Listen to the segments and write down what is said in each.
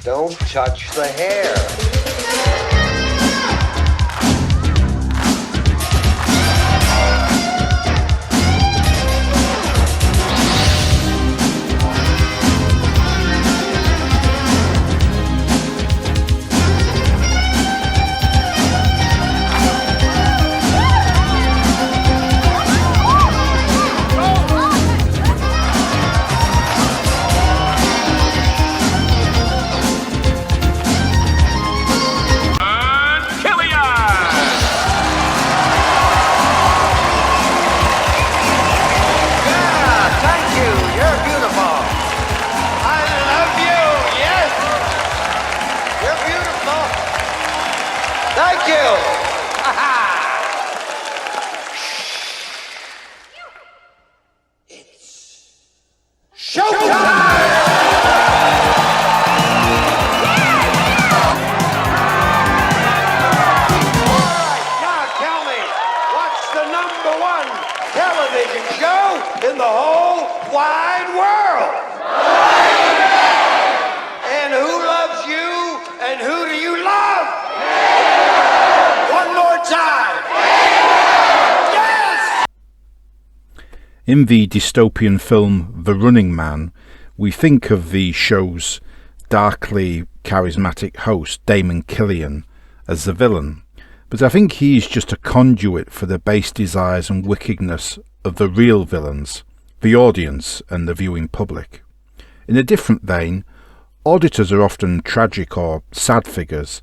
Don't touch the hair. In the dystopian film The Running Man, we think of the show's darkly charismatic host, Damon Killian, as the villain, but I think he's just a conduit for the base desires and wickedness of the real villains, the audience and the viewing public. In a different vein, auditors are often tragic or sad figures,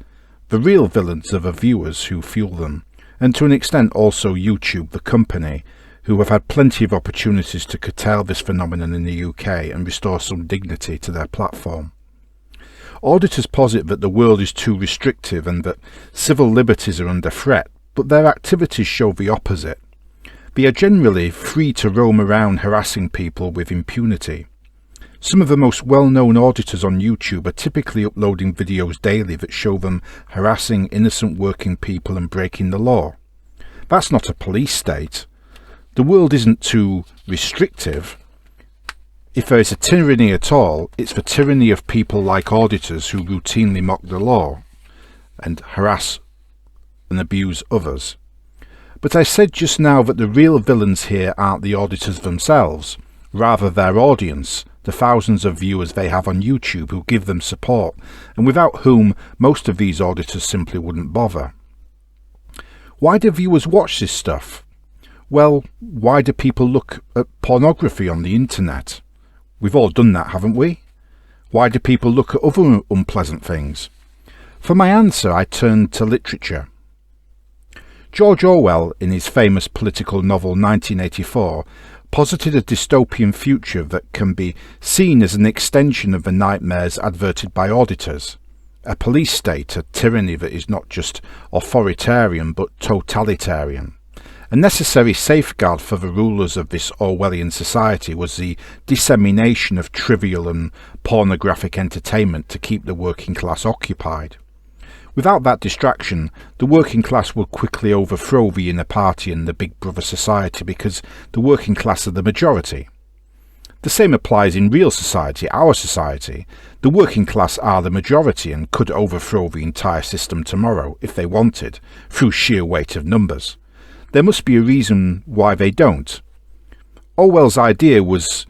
the real villains are the viewers who fuel them, and to an extent also YouTube, the company, who have had plenty of opportunities to curtail this phenomenon in the UK and restore some dignity to their platform. Auditors posit that the world is too restrictive and that civil liberties are under threat, but their activities show the opposite. They are generally free to roam around harassing people with impunity. Some of the most well-known auditors on YouTube are typically uploading videos daily that show them harassing innocent working people and breaking the law. That's not a police state. The world isn't too restrictive. If there is a tyranny at all, it's the tyranny of people like auditors who routinely mock the law and harass and abuse others. But I said just now that the real villains here aren't the auditors themselves, rather their audience, the thousands of viewers they have on YouTube who give them support, and without whom most of these auditors simply wouldn't bother. Why do viewers watch this stuff? Well, why do people look at pornography on the internet? We've all done that, haven't we? Why do people look at other unpleasant things? For my answer, I turned to literature. George Orwell, in his famous political novel 1984, posited a dystopian future that can be seen as an extension of the nightmares adverted by auditors. A police state, a tyranny that is not just authoritarian but totalitarian. A necessary safeguard for the rulers of this Orwellian society was the dissemination of trivial and pornographic entertainment to keep the working class occupied. Without that distraction, the working class would quickly overthrow the inner party and the Big Brother society because the working class are the majority. The same applies in real society, our society. The working class are the majority and could overthrow the entire system tomorrow if they wanted, through sheer weight of numbers. There must be a reason why they don't. Orwell's idea was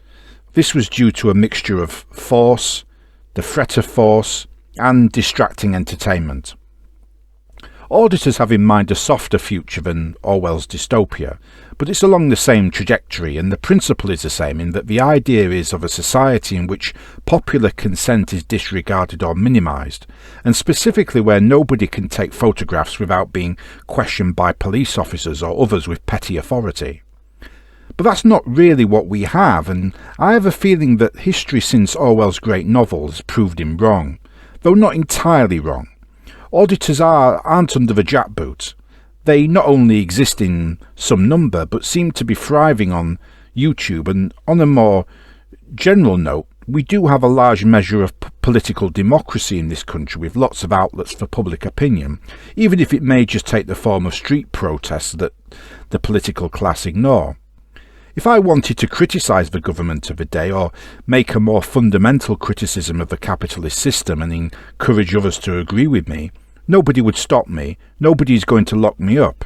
this was due to a mixture of force, the threat of force, and distracting entertainment. Auditors have in mind a softer future than Orwell's dystopia, but it's along the same trajectory, and the principle is the same in that the idea is of a society in which popular consent is disregarded or minimised, and specifically where nobody can take photographs without being questioned by police officers or others with petty authority. But that's not really what we have, and I have a feeling that history since Orwell's great novels proved him wrong, though not entirely wrong. Auditors aren't under the jackboot. They not only exist in some number, but seem to be thriving on YouTube, and on a more general note, we do have a large measure of political democracy in this country with lots of outlets for public opinion, even if it may just take the form of street protests that the political class ignore. If I wanted to criticise the government of a day or make a more fundamental criticism of the capitalist system and encourage others to agree with me, nobody would stop me, nobody is going to lock me up.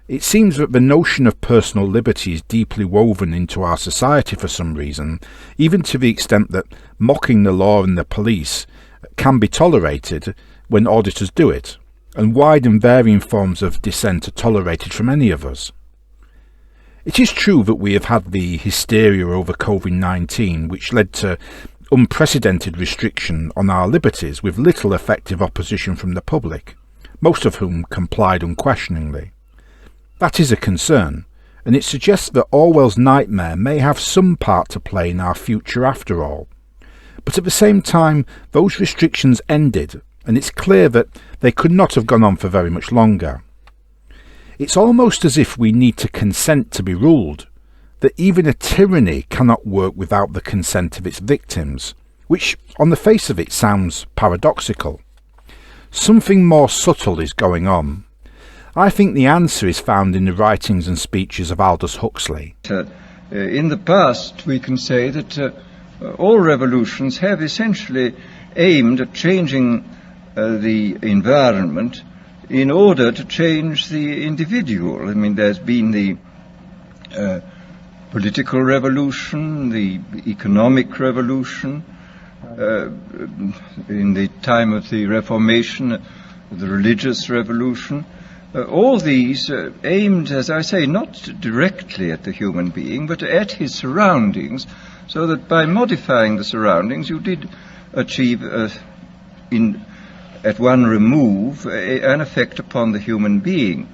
It seems that the notion of personal liberty is deeply woven into our society for some reason, even to the extent that mocking the law and the police can be tolerated when auditors do it, and wide and varying forms of dissent are tolerated from any of us. It is true that we have had the hysteria over COVID-19, which led to unprecedented restriction on our liberties with little effective opposition from the public, most of whom complied unquestioningly. That is a concern, and it suggests that Orwell's nightmare may have some part to play in our future after all. But at the same time, those restrictions ended, and it's clear that they could not have gone on for very much longer. It's almost as if we need to consent to be ruled, that even a tyranny cannot work without the consent of its victims, which on the face of it sounds paradoxical. Something more subtle is going on. I think the answer is found in the writings and speeches of Aldous Huxley. In the past, we can say that all revolutions have essentially aimed at changing the environment in order to change the individual. I mean, there's been the political revolution, the economic revolution, in the time of the Reformation, the religious revolution. All these aimed, as I say, not directly at the human being, but at his surroundings, so that by modifying the surroundings you did achieve, at one remove, an effect upon the human being.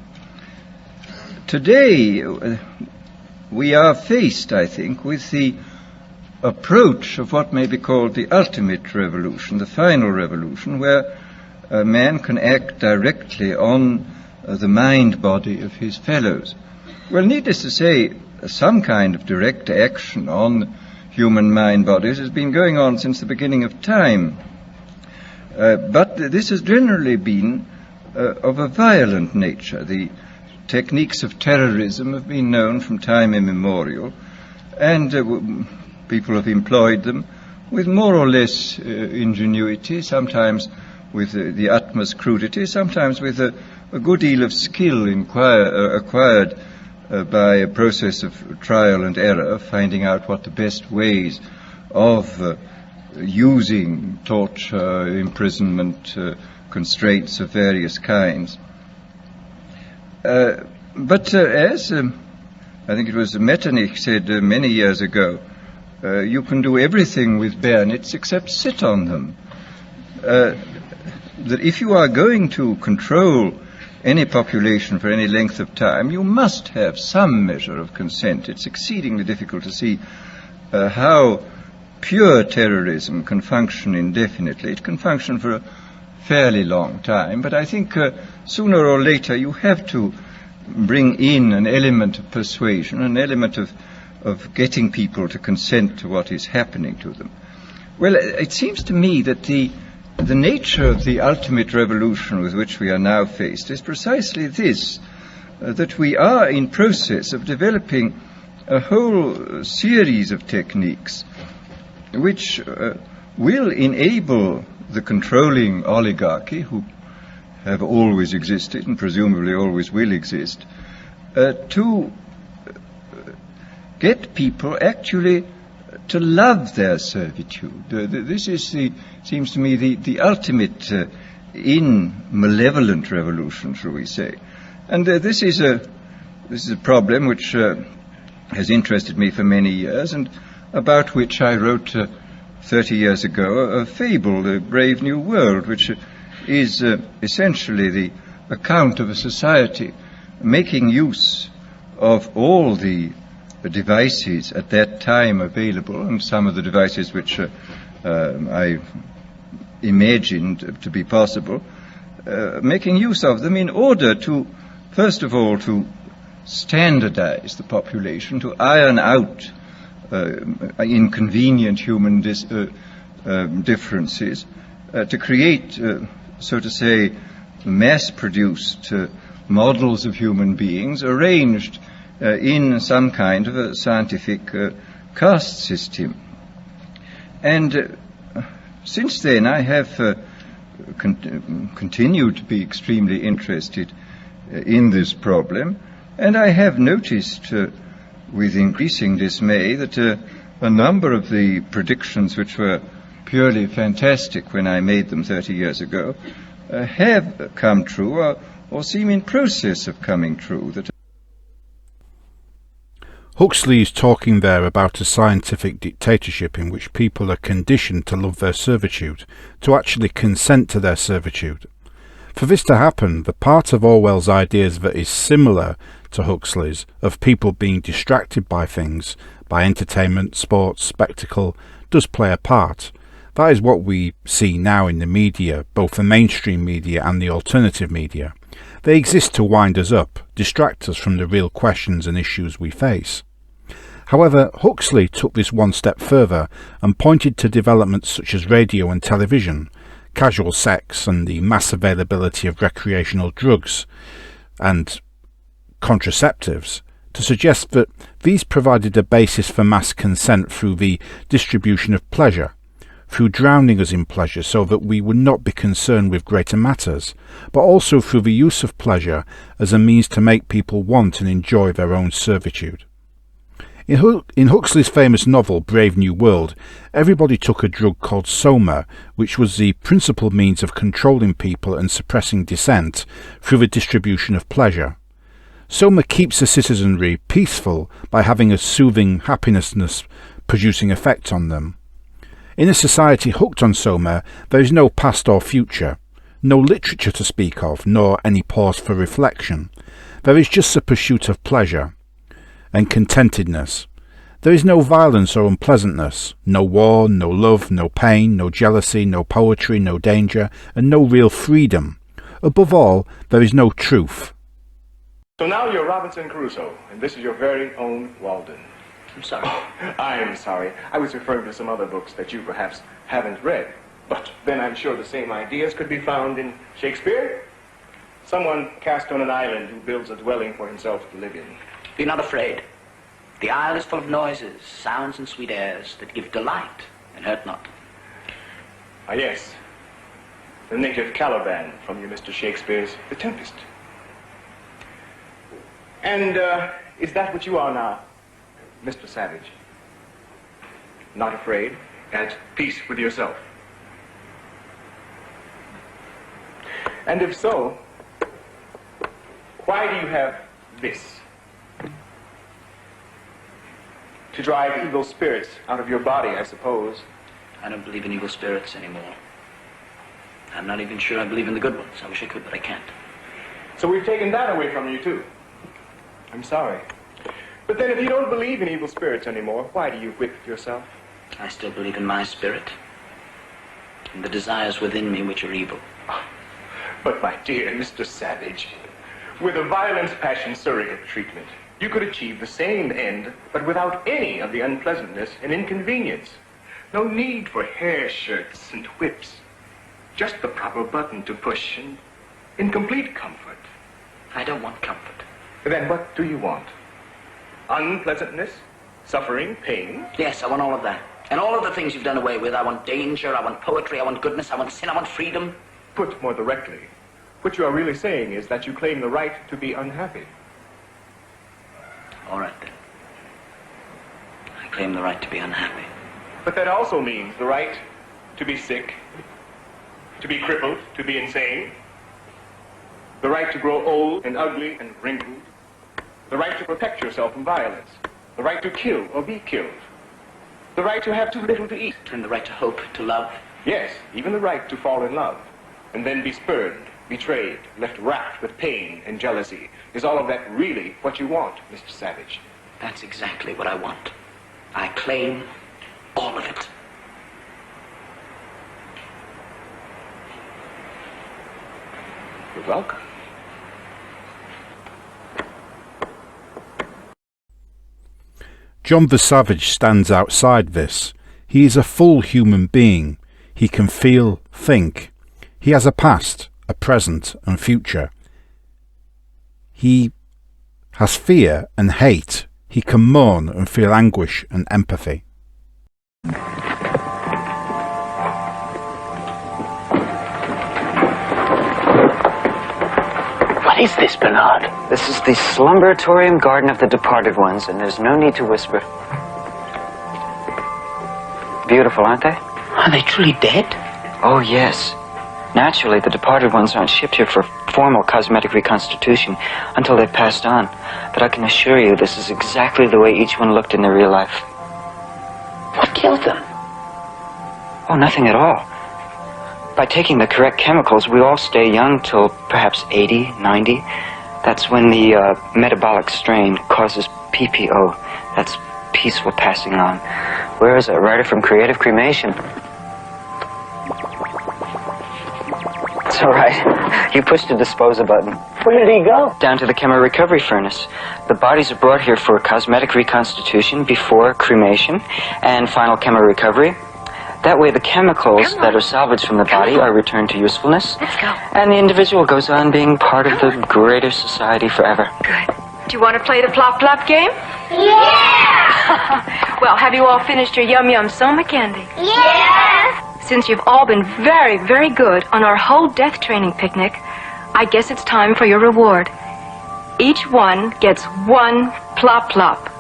Today, we are faced, I think, with the approach of what may be called the ultimate revolution, the final revolution, where a man can act directly on the mind-body of his fellows. Well, needless to say, some kind of direct action on human mind-bodies has been going on since the beginning of time. But this has generally been of a violent nature. The techniques of terrorism have been known from time immemorial, and people have employed them with more or less ingenuity, sometimes with the utmost crudity, sometimes with a good deal of skill acquired by a process of trial and error, finding out what the best ways of using torture, imprisonment, constraints of various kinds. But as I think it was Metternich said many years ago, you can do everything with bayonets except sit on them. That if you are going to control any population for any length of time, you must have some measure of consent. It's exceedingly difficult to see how pure terrorism can function indefinitely. It can function for a fairly long time, but I think sooner or later you have to bring in an element of persuasion, an element of getting people to consent to what is happening to them. Well, it seems to me that the nature of the ultimate revolution with which we are now faced is precisely this, that we are in process of developing a whole series of techniques which will enable the controlling oligarchy, who have always existed and presumably always will exist, to get people actually to love their servitude. This seems to me the ultimate in malevolent revolution, shall we say. And this is a problem which has interested me for many years, and about which I wrote 30 years ago a fable, The Brave New World, which is essentially the account of a society making use of all the devices at that time available, and some of the devices which I imagined to be possible, making use of them in order to, first of all, to standardize the population, to iron out inconvenient human differences, to create, so to say, mass-produced models of human beings arranged in some kind of a scientific caste system. And since then I have continued to be extremely interested in this problem, and I have noticed with increasing dismay that a number of the predictions which were purely fantastic when I made them 30 years ago have come true or seem in process of coming true. Huxley is talking there about a scientific dictatorship in which people are conditioned to love their servitude, to actually consent to their servitude. For this to happen, the part of Orwell's ideas that is similar to Huxley's, of people being distracted by things, by entertainment, sports, spectacle, does play a part. That is what we see now in the media, both the mainstream media and the alternative media. They exist to wind us up, distract us from the real questions and issues we face. However, Huxley took this one step further and pointed to developments such as radio and television, casual sex and the mass availability of recreational drugs and contraceptives, to suggest that these provided a basis for mass consent through the distribution of pleasure, through drowning us in pleasure so that we would not be concerned with greater matters, but also through the use of pleasure as a means to make people want and enjoy their own servitude. In Huxley's famous novel Brave New World, everybody took a drug called soma, which was the principal means of controlling people and suppressing dissent through the distribution of pleasure. Soma keeps the citizenry peaceful by having a soothing happiness-producing effect on them. In a society hooked on soma, there is no past or future, no literature to speak of, nor any pause for reflection. There is just the pursuit of pleasure and contentedness. There is no violence or unpleasantness, no war, no love, no pain, no jealousy, no poetry, no danger, and no real freedom. Above all, there is no truth. So now you're Robinson Crusoe, and this is your very own Walden. I'm sorry. Oh, I am sorry. I was referring to some other books that you perhaps haven't read. But then I'm sure the same ideas could be found in Shakespeare. Someone cast on an island who builds a dwelling for himself to live in. Be not afraid. The isle is full of noises, sounds, and sweet airs that give delight and hurt not. Ah, yes. The native Caliban from your Mr. Shakespeare's The Tempest. And is that what you are now, Mr. Savage? Not afraid, at peace with yourself? And if so, why do you have this? To drive evil spirits out of your body, I suppose. I don't believe in evil spirits anymore. I'm not even sure I believe in the good ones. I wish I could, but I can't. So we've taken that away from you, too. I'm sorry. But then if you don't believe in evil spirits anymore, why do you whip yourself? I still believe in my spirit and the desires within me which are evil. But my dear Mr. Savage, with a violence passion surrogate treatment, you could achieve the same end, but without any of the unpleasantness and inconvenience. No need for hair shirts and whips. Just the proper button to push and in complete comfort. I don't want comfort. Then what do you want? Unpleasantness? Suffering? Pain? Yes, I want all of that. And all of the things you've done away with. I want danger, I want poetry, I want goodness, I want sin, I want freedom. Put more directly, what you are really saying is that you claim the right to be unhappy. All right, then. I claim the right to be unhappy. But that also means the right to be sick, to be crippled, to be insane, the right to grow old and ugly and wrinkled, the right to protect yourself from violence, the right to kill or be killed, the right to have too little to eat. And the right to hope, to love. Yes, even the right to fall in love, and then be spurned, betrayed, left racked with pain and jealousy. Is all of that really what you want, Mr. Savage? That's exactly what I want. I claim all of it. You're welcome. John the Savage stands outside this. He is a full human being. He can feel, think. He has a past, a present, and future. He has fear and hate. He can mourn and feel anguish and empathy. What is this, Bernard? This is the slumberatorium garden of the departed ones, and there's no need to whisper. Beautiful, aren't they? Are they truly dead? Oh, yes. Naturally, the departed ones aren't shipped here for formal cosmetic reconstitution until they've passed on. But I can assure you this is exactly the way each one looked in their real life. What killed them? Oh, nothing at all. By taking the correct chemicals, we all stay young till perhaps 80, 90. That's when the metabolic strain causes PPO. That's peaceful passing on. Where is that writer from Creative Cremation? It's all right. You pushed the disposal button. Where did he go? Down to the chemo recovery furnace. The bodies are brought here for cosmetic reconstitution before cremation and final chemo recovery. That way the chemicals that are salvaged from the body are returned to usefulness. Let's go. And the individual goes on being part of the greater society forever. Good. Do you want to play the plop-plop game? Yeah! Well, have you all finished your yum-yum soma candy? Yeah! Since you've all been very, very good on our whole death training picnic, I guess it's time for your reward. Each one gets one plop-plop.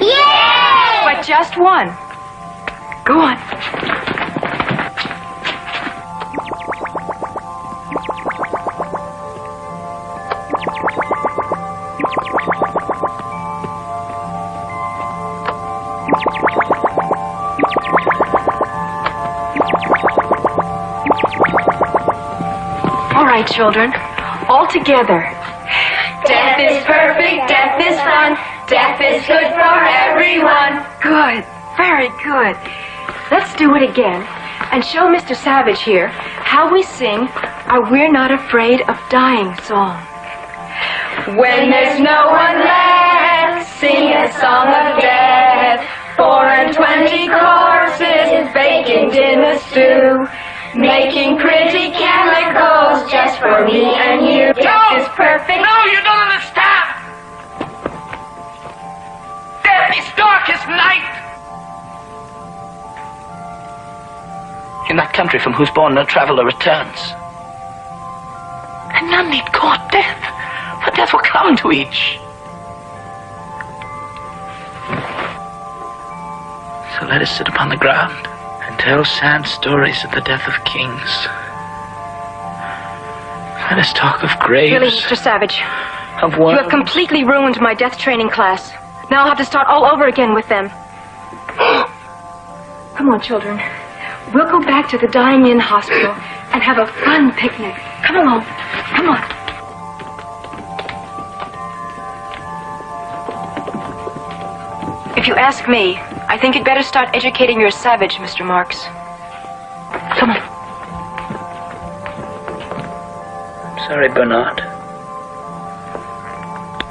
Yeah! But just one. Go on. All right, children, all together. Death is perfect, death is fun, death is good for everyone. Good, very good. Let's do it again and show Mr. Savage here how we sing our We're Not Afraid of Dying song. When there's no one left, sing a song of death. 420 courses, baking dinner stew, making pretty chemicals just for me and you. Death is perfect. No, you don't understand! Death is dark as night! In that country from whose bourne no traveller returns. And none need court death, for death will come to each. So let us sit upon the ground and tell sad stories of the death of kings. Let us talk of graves. Really, Mr. Savage, Of you worms. have completely ruined my death training class. Now I'll have to start all over again with them. Come on, children. We'll go back to the Dying Inn Hospital and have a fun picnic. Come along. Come on. If you ask me, I think you'd better start educating your Savage, Mr. Marks. Come on. I'm sorry, Bernard.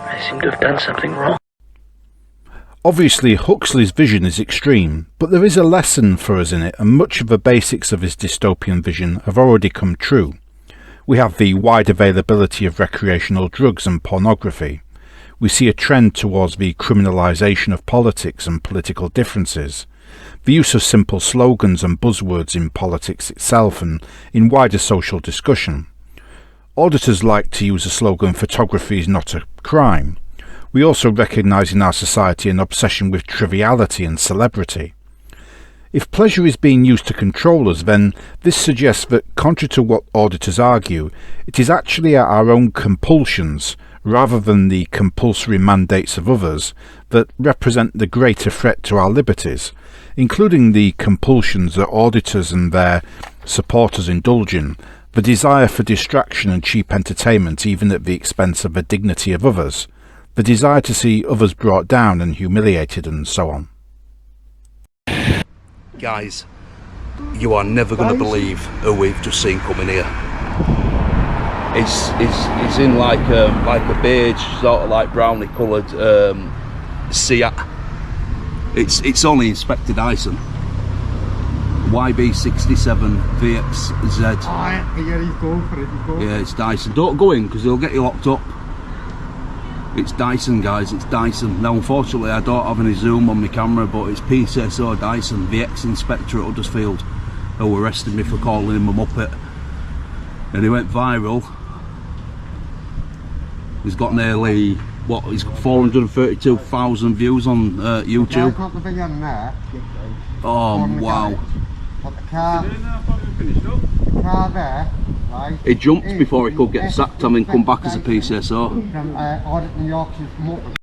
I seem to have done something wrong. Obviously, Huxley's vision is extreme, but there is a lesson for us in it, and much of the basics of his dystopian vision have already come true. We have the wide availability of recreational drugs and pornography. We see a trend towards the criminalisation of politics and political differences, the use of simple slogans and buzzwords in politics itself and in wider social discussion. Auditors like to use the slogan "photography is not a crime." We also recognise in our society an obsession with triviality and celebrity. If pleasure is being used to control us, then this suggests that, contrary to what auditors argue, it is actually our own compulsions, rather than the compulsory mandates of others, that represent the greater threat to our liberties, including the compulsions that auditors and their supporters indulge in, the desire for distraction and cheap entertainment even at the expense of the dignity of others, the desire to see others brought down and humiliated, and so on. Guys, you are never going to believe who we've just seen coming here. It's in like a beige, sort of like browny coloured Seat. It's only Inspector Dyson. YB67 VXZ. Yeah, he's going for it. Yeah, it's Dyson. Don't go in because they'll get you locked up. It's Dyson, guys, it's Dyson. Now, unfortunately, I don't have any zoom on my camera, but it's PCSO Dyson, the ex-inspector at Huddersfield, who arrested me for calling him a muppet. And he went viral. He's got nearly, what, he's got 432,000 views on YouTube. Oh, wow. He jumped before he could get sacked and then come back as a PCSO. From Auditing Yorkshire's muppet.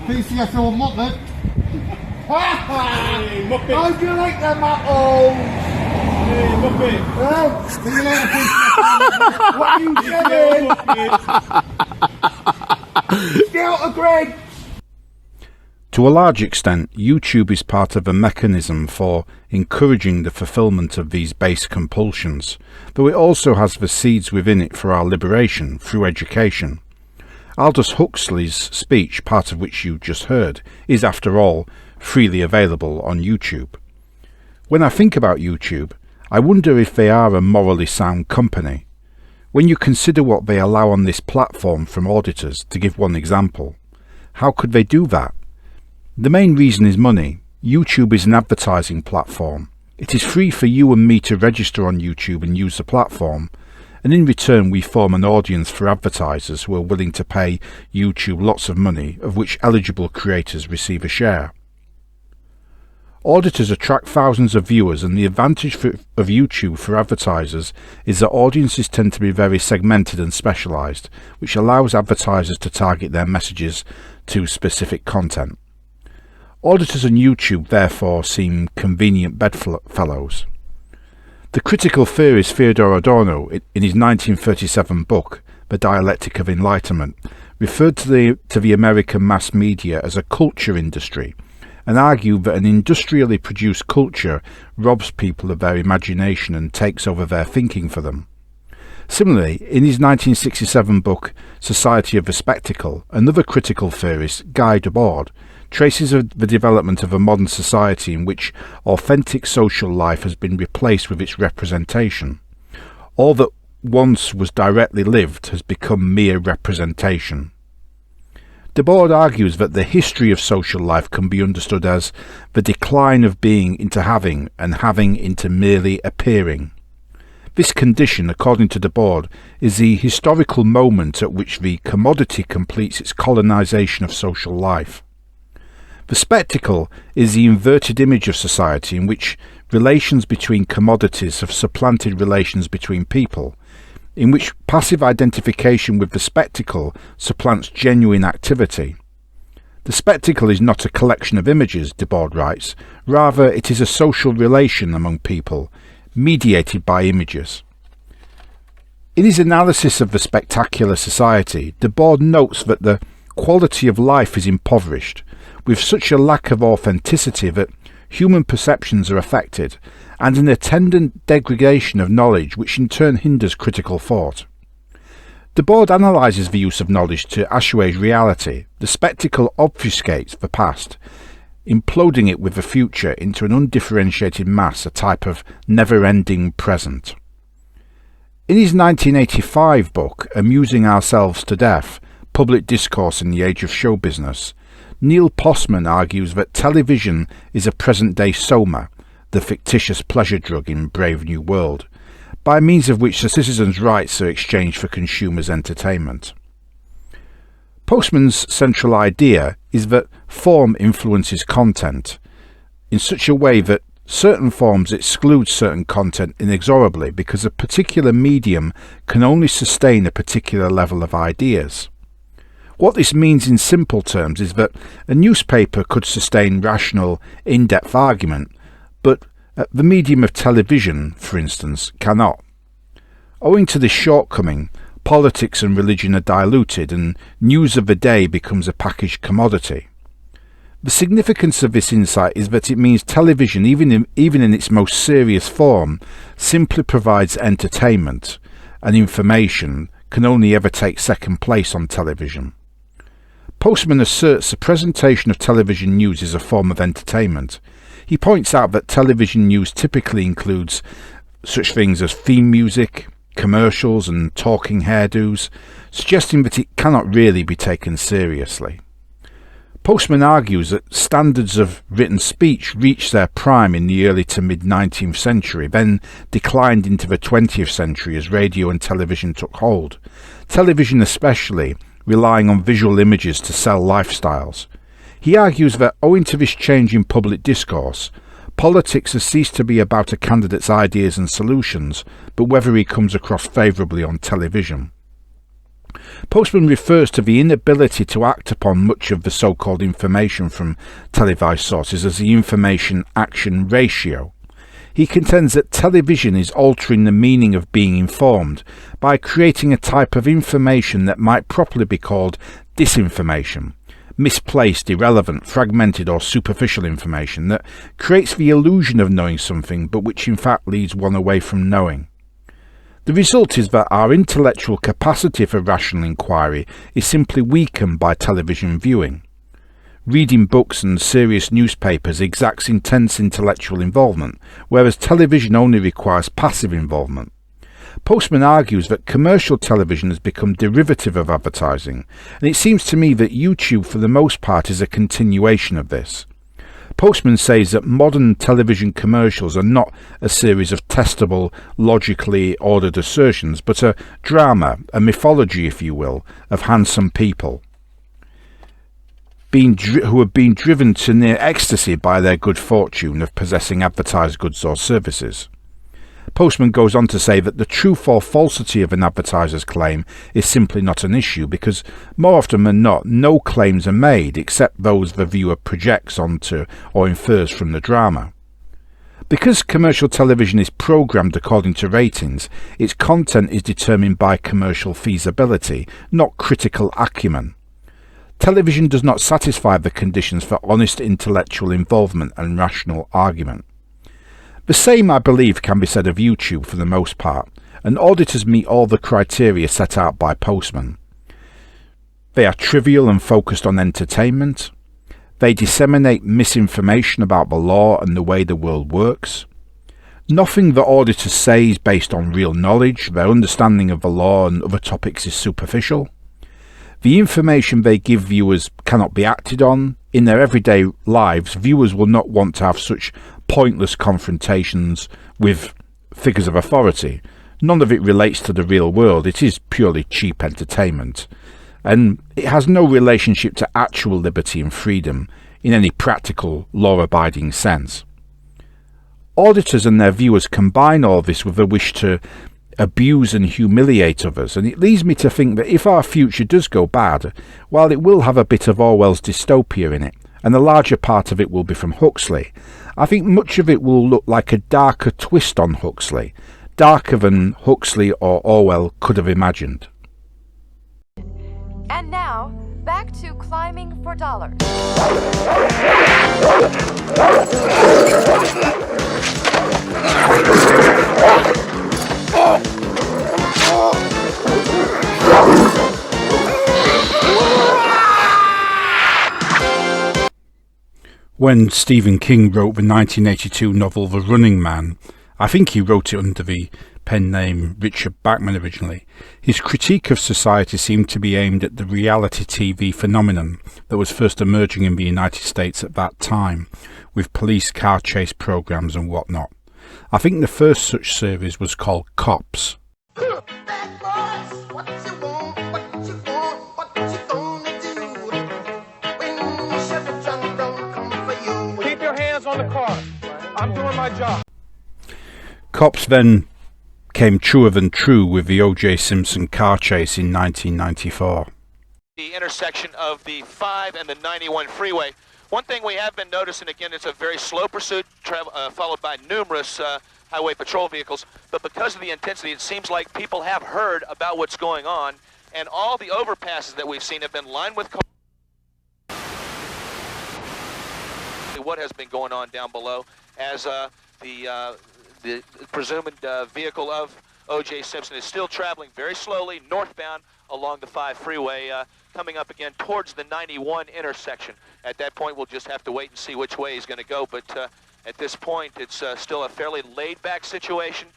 PCSO muppet. How do you like them apples? Hey, muppet. Well, see you later, PCSO. What are you saying? Get out of Greg. To a large extent, YouTube is part of a mechanism for encouraging the fulfillment of these base compulsions, though it also has the seeds within it for our liberation through education. Aldous Huxley's speech, part of which you just heard, is, after all, freely available on YouTube. When I think about YouTube, I wonder if they are a morally sound company. When you consider what they allow on this platform from auditors, to give one example, how could they do that? The main reason is money. YouTube is an advertising platform. It is free for you and me to register on YouTube and use the platform, and in return we form an audience for advertisers who are willing to pay YouTube lots of money, of which eligible creators receive a share. Auditors attract thousands of viewers, and the advantage of YouTube for advertisers is that audiences tend to be very segmented and specialised, which allows advertisers to target their messages to specific content. Auditors on YouTube therefore seem convenient bedfellows. The critical theorist Theodor Adorno, in his 1937 book, The Dialectic of Enlightenment, referred to the American mass media as a culture industry, and argued that an industrially produced culture robs people of their imagination and takes over their thinking for them. Similarly, in his 1967 book, Society of the Spectacle, another critical theorist, Guy Debord, traces the development of a modern society in which authentic social life has been replaced with its representation. All that once was directly lived has become mere representation. Debord argues that the history of social life can be understood as the decline of being into having and having into merely appearing. This condition, according to Debord, is the historical moment at which the commodity completes its colonization of social life. The spectacle is the inverted image of society in which relations between commodities have supplanted relations between people, in which passive identification with the spectacle supplants genuine activity. The spectacle is not a collection of images, Debord writes, rather it is a social relation among people, mediated by images. In his analysis of the spectacular society, Debord notes that the quality of life is impoverished, with such a lack of authenticity that human perceptions are affected, and an attendant degradation of knowledge which in turn hinders critical thought. Debord analyses the use of knowledge to assuage reality. The spectacle obfuscates the past, imploding it with the future into an undifferentiated mass, a type of never-ending present. In his 1985 book, Amusing Ourselves to Death, Public Discourse in the Age of Show Business, Neil Postman argues that television is a present-day soma, the fictitious pleasure drug in Brave New World, by means of which the citizens' rights are exchanged for consumers' entertainment. Postman's central idea is that form influences content, in such a way that certain forms exclude certain content inexorably because a particular medium can only sustain a particular level of ideas. What this means in simple terms is that a newspaper could sustain rational, in-depth argument, but the medium of television, for instance, cannot. Owing to this shortcoming, politics and religion are diluted and news of the day becomes a packaged commodity. The significance of this insight is that it means television, even in its most serious form, simply provides entertainment, and information can only ever take second place on television. Postman asserts the presentation of television news is a form of entertainment. He points out that television news typically includes such things as theme music, commercials and talking hairdos, suggesting that it cannot really be taken seriously. Postman argues that standards of written speech reached their prime in the early to mid-19th century, then declined into the 20th century as radio and television took hold, television especially relying on visual images to sell lifestyles. He argues that owing to this change in public discourse, politics has ceased to be about a candidate's ideas and solutions, but whether he comes across favourably on television. Postman refers to the inability to act upon much of the so-called information from televised sources as the information-action ratio. He contends that television is altering the meaning of being informed by creating a type of information that might properly be called disinformation, misplaced, irrelevant, fragmented or superficial information that creates the illusion of knowing something but which in fact leads one away from knowing. The result is that our intellectual capacity for rational inquiry is simply weakened by television viewing. Reading books and serious newspapers exacts intense intellectual involvement, whereas television only requires passive involvement. Postman argues that commercial television has become derivative of advertising, and it seems to me that YouTube for the most part is a continuation of this. Postman says that modern television commercials are not a series of testable, logically ordered assertions, but a drama, a mythology, if you will, of handsome people who have been driven to near ecstasy by their good fortune of possessing advertised goods or services. Postman goes on to say that the truth or falsity of an advertiser's claim is simply not an issue because more often than not no claims are made except those the viewer projects onto or infers from the drama. Because commercial television is programmed according to ratings, its content is determined by commercial feasibility, not critical acumen. Television does not satisfy the conditions for honest intellectual involvement and rational argument. The same, I believe, can be said of YouTube for the most part, and auditors meet all the criteria set out by Postman. They are trivial and focused on entertainment. They disseminate misinformation about the law and the way the world works. Nothing the auditors say is based on real knowledge. Their understanding of the law and other topics is superficial. The information they give viewers cannot be acted on. In their everyday lives, viewers will not want to have such pointless confrontations with figures of authority. None of it relates to the real world. It is purely cheap entertainment. And it has no relationship to actual liberty and freedom in any practical, law-abiding sense. Auditors and their viewers combine all this with a wish to abuse and humiliate others, and it leads me to think that if our future does go bad, while it will have a bit of Orwell's dystopia in it, and a larger part of it will be from Huxley, I think much of it will look like a darker twist on Huxley, darker than Huxley or Orwell could have imagined. And now, back to climbing for dollars. When Stephen King wrote the 1982 novel The Running Man, I think he wrote it under the pen name Richard Bachman originally, his critique of society seemed to be aimed at the reality TV phenomenon that was first emerging in the United States at that time, with police car chase programs and whatnot. I think the first such series was called Cops. Keep your hands on the car. I'm doing my job. Cops then came truer than true with the O.J. Simpson car chase in 1994. The intersection of the 5 and the 91 freeway. One thing we have been noticing, again, it's a very slow pursuit followed by numerous highway patrol vehicles, but because of the intensity, it seems like people have heard about what's going on, and all the overpasses that we've seen have been lined with cars. What has been going on down below as the presumed vehicle of O.J. Simpson is still traveling very slowly northbound along the 5 freeway, coming up again towards the 91 intersection. At that point, we'll just have to wait and see which way he's going to go, but at this point, it's still a fairly laid-back situation.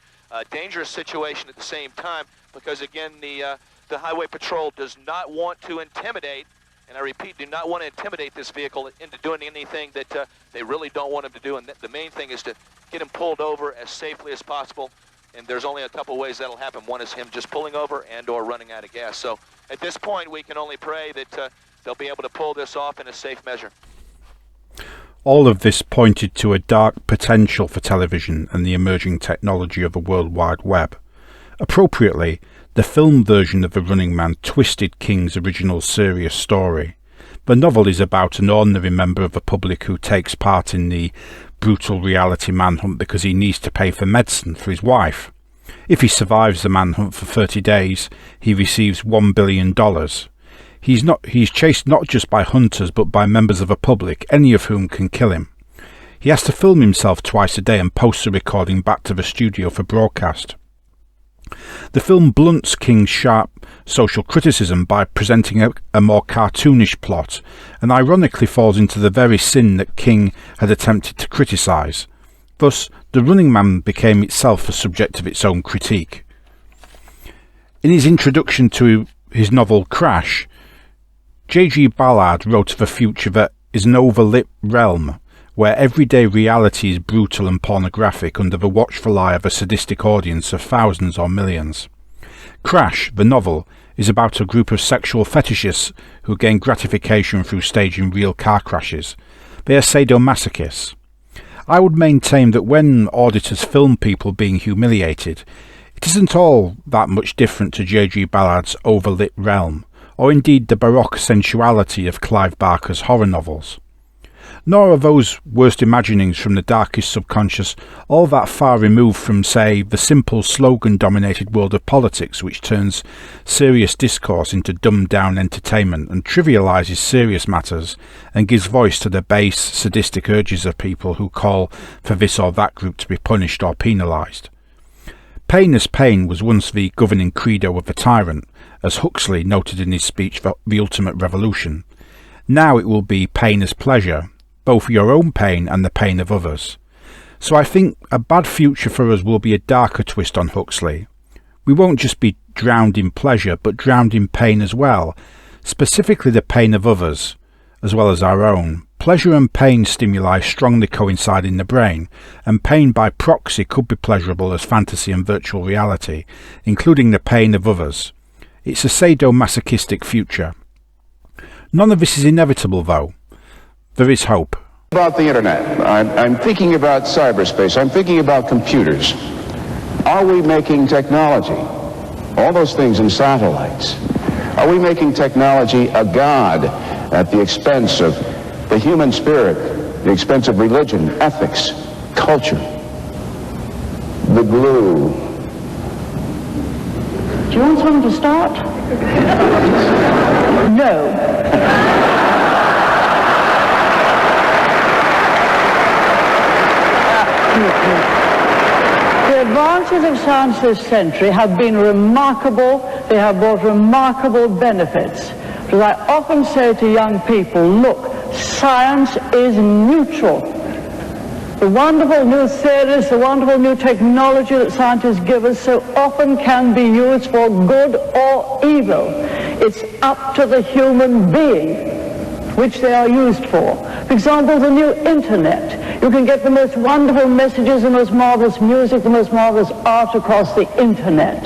dangerous situation at the same time, because again, the highway patrol does not want to intimidate, and I repeat, do not want to intimidate this vehicle into doing anything that they really don't want him to do. And the main thing is to get him pulled over as safely as possible. And there's only a couple ways that'll happen. One is him just pulling over and or running out of gas. So at this point, we can only pray that they'll be able to pull this off in a safe measure. All of this pointed to a dark potential for television and the emerging technology of the World Wide Web. Appropriately, the film version of The Running Man twisted King's original serious story. The novel is about an ordinary member of the public who takes part in the brutal reality manhunt because he needs to pay for medicine for his wife. If he survives the manhunt for 30 days, he receives $1 billion. He's chased not just by hunters but by members of the public, any of whom can kill him. He has to film himself twice a day and post the recording back to the studio for broadcast. The film blunts King's sharp social criticism by presenting a more cartoonish plot, and ironically falls into the very sin that King had attempted to criticise. Thus, The Running Man became itself a subject of its own critique. In his introduction to his novel Crash, J.G. Ballard wrote of a future that is an overlit realm, where everyday reality is brutal and pornographic under the watchful eye of a sadistic audience of thousands or millions. Crash, the novel, is about a group of sexual fetishists who gain gratification through staging real car crashes. They are sadomasochists. I would maintain that when auditors film people being humiliated, it isn't all that much different to J.G. Ballard's overlit realm, or indeed the baroque sensuality of Clive Barker's horror novels. Nor are those worst imaginings from the darkest subconscious all that far removed from, say, the simple slogan-dominated world of politics, which turns serious discourse into dumbed-down entertainment and trivialises serious matters and gives voice to the base, sadistic urges of people who call for this or that group to be punished or penalised. Pain as pain was once the governing credo of the tyrant, as Huxley noted in his speech The Ultimate Revolution. Now it will be pain as pleasure, both your own pain and the pain of others. So I think a bad future for us will be a darker twist on Huxley. We won't just be drowned in pleasure, but drowned in pain as well, specifically the pain of others, as well as our own. Pleasure and pain stimuli strongly coincide in the brain, and pain by proxy could be pleasurable as fantasy and virtual reality, including the pain of others. It's a sadomasochistic future. None of this is inevitable, though. There is hope. About the internet, I'm thinking about cyberspace, I'm thinking about computers. Are we making technology, all those things in satellites, are we making technology a god at the expense of the human spirit, the expense of religion, ethics, culture, the glue? Do you want someone to start? No. The advances of science this century have been remarkable. They have brought remarkable benefits. Because I often say to young people, look, science is neutral. The wonderful new theories, the wonderful new technology that scientists give us so often can be used for good or evil. It's up to the human being which they are used for. For example, the new internet. You can get the most wonderful messages, the most marvelous music, the most marvelous art across the internet.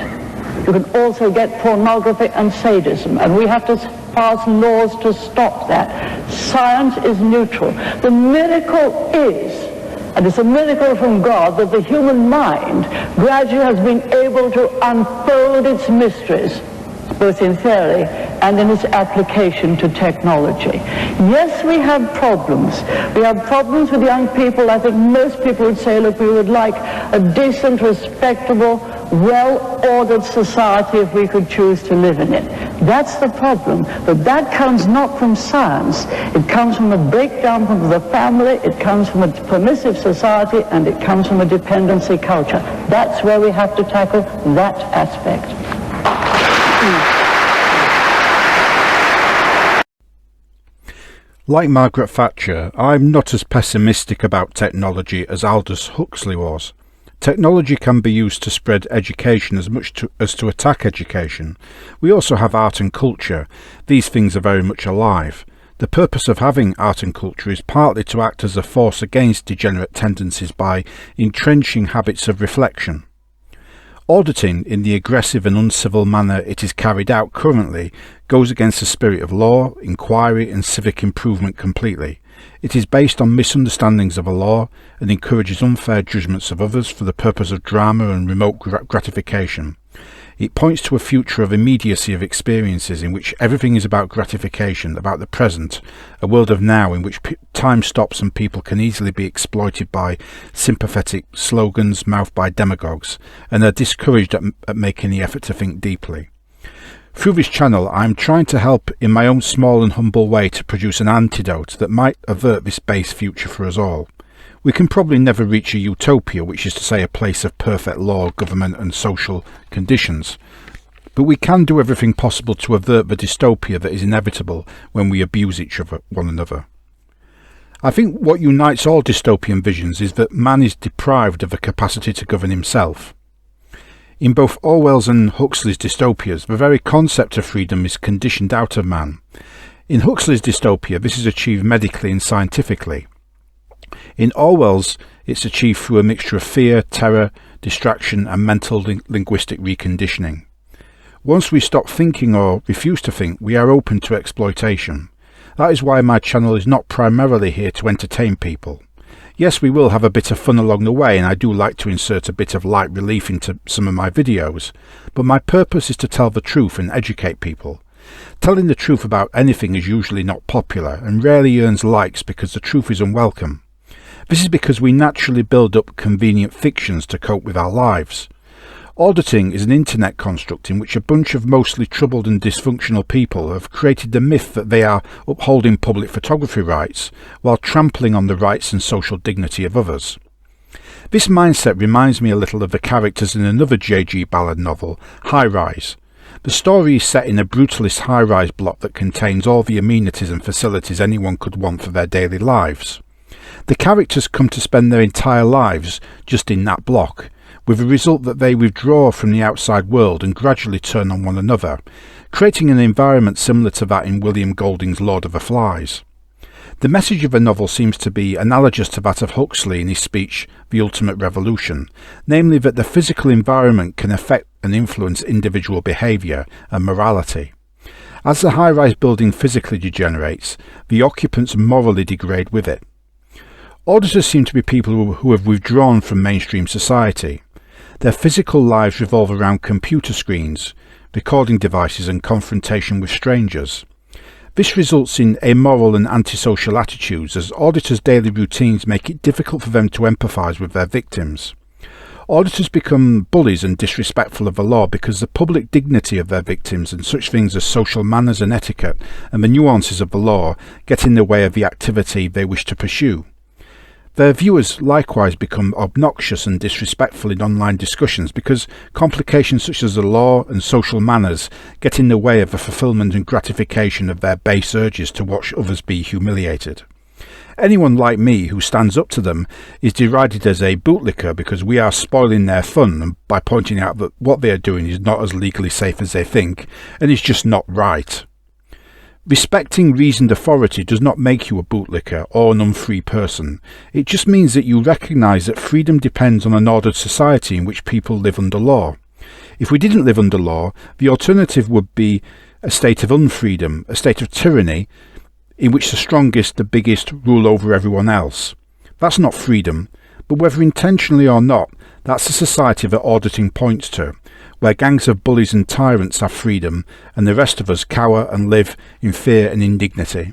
You can also get pornography and sadism, and we have to pass laws to stop that. Science is neutral. The miracle is, and it's a miracle from God, that the human mind gradually has been able to unfold its mysteries, both in theory and in its application to technology. Yes, we have problems. We have problems with young people. I think most people would say, look, we would like a decent, respectable, well-ordered society if we could choose to live in it. That's the problem. But that comes not from science. It comes from a breakdown from the family, it comes from a permissive society, and it comes from a dependency culture. That's where we have to tackle that aspect. Like Margaret Thatcher, I'm not as pessimistic about technology as Aldous Huxley was. Technology can be used to spread education as much as to attack education. We also have art and culture. These things are very much alive. The purpose of having art and culture is partly to act as a force against degenerate tendencies by entrenching habits of reflection. Auditing, in the aggressive and uncivil manner it is carried out currently, goes against the spirit of law, inquiry and civic improvement completely. It is based on misunderstandings of a law and encourages unfair judgments of others for the purpose of drama and remote gratification. It points to a future of immediacy of experiences in which everything is about gratification, about the present, a world of now in which time stops and people can easily be exploited by sympathetic slogans mouthed by demagogues and are discouraged at making the effort to think deeply. Through this channel I am trying to help in my own small and humble way to produce an antidote that might avert this base future for us all. We can probably never reach a utopia, which is to say a place of perfect law, government and social conditions, but we can do everything possible to avert the dystopia that is inevitable when we abuse one another. I think what unites all dystopian visions is that man is deprived of the capacity to govern himself. In both Orwell's and Huxley's dystopias, the very concept of freedom is conditioned out of man. In Huxley's dystopia, this is achieved medically and scientifically. In Orwell's, it's achieved through a mixture of fear, terror, distraction and mental linguistic reconditioning. Once we stop thinking or refuse to think, we are open to exploitation. That is why my channel is not primarily here to entertain people. Yes, we will have a bit of fun along the way, and I do like to insert a bit of light relief into some of my videos, but my purpose is to tell the truth and educate people. Telling the truth about anything is usually not popular and rarely earns likes because the truth is unwelcome. This is because we naturally build up convenient fictions to cope with our lives. Auditing is an internet construct in which a bunch of mostly troubled and dysfunctional people have created the myth that they are upholding public photography rights while trampling on the rights and social dignity of others. This mindset reminds me a little of the characters in another J.G. Ballard novel, High Rise. The story is set in a brutalist high-rise block that contains all the amenities and facilities anyone could want for their daily lives. The characters come to spend their entire lives just in that block, with the result that they withdraw from the outside world and gradually turn on one another, creating an environment similar to that in William Golding's Lord of the Flies. The message of the novel seems to be analogous to that of Huxley in his speech The Ultimate Revolution, namely that the physical environment can affect and influence individual behaviour and morality. As the high-rise building physically degenerates, the occupants morally degrade with it. Auditors seem to be people who have withdrawn from mainstream society. Their physical lives revolve around computer screens, recording devices and confrontation with strangers. This results in amoral and antisocial attitudes as auditors' daily routines make it difficult for them to empathise with their victims. Auditors become bullies and disrespectful of the law because the public dignity of their victims and such things as social manners and etiquette and the nuances of the law get in the way of the activity they wish to pursue. Their viewers likewise become obnoxious and disrespectful in online discussions because complications such as the law and social manners get in the way of the fulfilment and gratification of their base urges to watch others be humiliated. Anyone like me who stands up to them is derided as a bootlicker because we are spoiling their fun by pointing out that what they are doing is not as legally safe as they think and is just not right. Respecting reasoned authority does not make you a bootlicker or an unfree person. It just means that you recognise that freedom depends on an ordered society in which people live under law. If we didn't live under law, the alternative would be a state of unfreedom, a state of tyranny, in which the strongest, the biggest, rule over everyone else. That's not freedom, but whether intentionally or not, that's the society that auditing points to, where gangs of bullies and tyrants have freedom, and the rest of us cower and live in fear and indignity.